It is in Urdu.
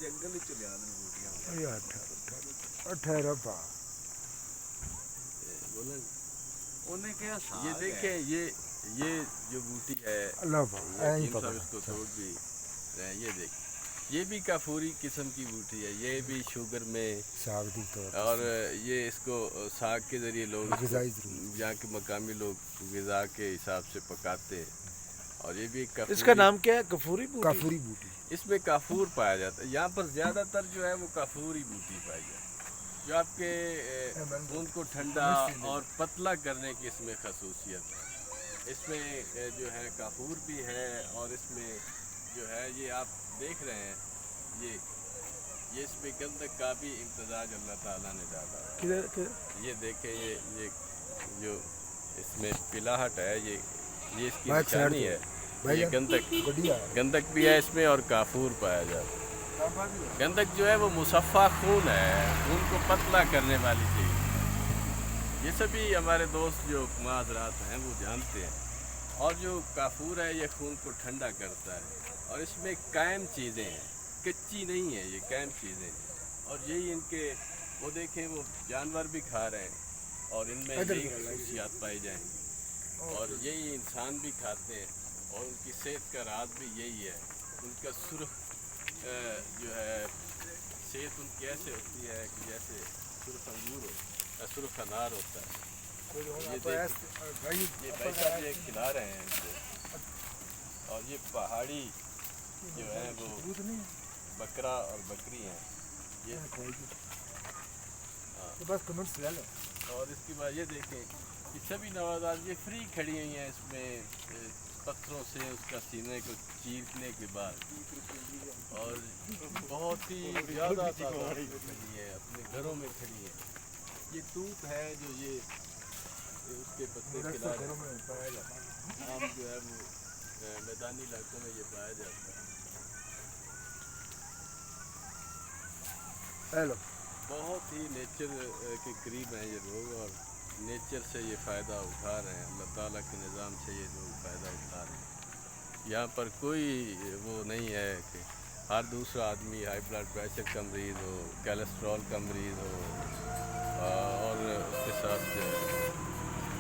جنگل چلے آنے بوٹیاں یہ ٹھہرا پا بولیں انہیں کیا یہ دیکھیں یہ جو بوٹی ہے اللہ پا حکیم صاحب اس کو توڑ بھی رہے ہیں، یہ دیکھ یہ بھی کافوری قسم کی بوٹی ہے، یہ بھی شوگر میں ساگ دی طور اور یہ اس کو ساگ کے ذریعے لوگ غذائی ضرورت یہاں کے مقامی لوگ غذا کے حساب سے پکاتے ہیں، اور یہ بھی ایک اس کا نام کیا ہے؟ کافوری بوٹی؟ کافوری بوٹی اس میں کافور پایا جاتا ہے، یہاں پر زیادہ تر جو ہے وہ کافوری بوٹی پائی جاتی ہے جو آپ کے خون کو ٹھنڈا اور پتلا کرنے کی اس میں خصوصیت ہے۔ اس میں جو ہے کافور بھی ہے، اور اس میں جو ہے یہ آپ دیکھ رہے ہیں یہ اس میں گندک کا بھی امتزاج اللہ تعالیٰ نے ڈالا ہے۔ کدھر یہ دیکھیں یہ جو اس میں پلاہٹ ہے یہ اس کی بائک سائڈ نشانی ہے، بھائی یہ گندک بھی ہے اس میں اور کافور پایا جاتا ہے۔ گندک جو ہے وہ مصفہ خون ہے، خون کو پتلا کرنے والی چیز، یہ سبھی ہمارے دوست جو معذرات ہیں وہ جانتے ہیں، اور جو کافور ہے یہ خون کو ٹھنڈا کرتا ہے، اور اس میں قائم چیزیں ہیں، کچی نہیں ہیں، یہ قائم چیزیں ہیں، اور یہی ان کے وہ دیکھیں وہ جانور بھی کھا رہے ہیں اور ان میں یہی خصوصیات پائی جائیں گی، اور یہی انسان بھی کھاتے ہیں، اور ان کی صحت کا راز بھی یہی ہے۔ ان کا سرخ جو ہے صحت ان کی ایسے ہوتی ہے کہ جیسے سرخ انگور ہو، سرخ انار ہوتا ہے۔ یہ بھائی صاحب یہ کھلا رہے ہیں ان کو، اور یہ پہاڑی جو ہے وہ بکرا اور بکری ہیں، یہ بس کمنٹس لے لو۔ اور اس کے بعد یہ دیکھیں یہ سبھی نوادرات یہ فری کھڑی ہوئی ہیں، اس میں پتھروں سے اس کا سینے کو چیرنے کے بعد، اور بہت ہی زیادہ تعداد میں کھڑی ہے، اپنے گھروں میں کھڑی ہے۔ یہ توت ہے جو یہ اس کے پتے کھلا رہے ہیں، عام جو ہے وہ میدانی علاقوں میں یہ پایا جاتا ہے۔ ہیلو بہت ہی نیچر کے قریب ہیں یہ لوگ، اور نیچر سے یہ فائدہ اٹھا رہے ہیں، اللہ تعالیٰ کے نظام سے یہ لوگ فائدہ اٹھا رہے ہیں۔ یہاں پر کوئی وہ نہیں ہے کہ ہر دوسرا آدمی ہائی بلڈ پریشر کا مریض ہو، کیلسٹرول کا مریض ہو، اور اس کے ساتھ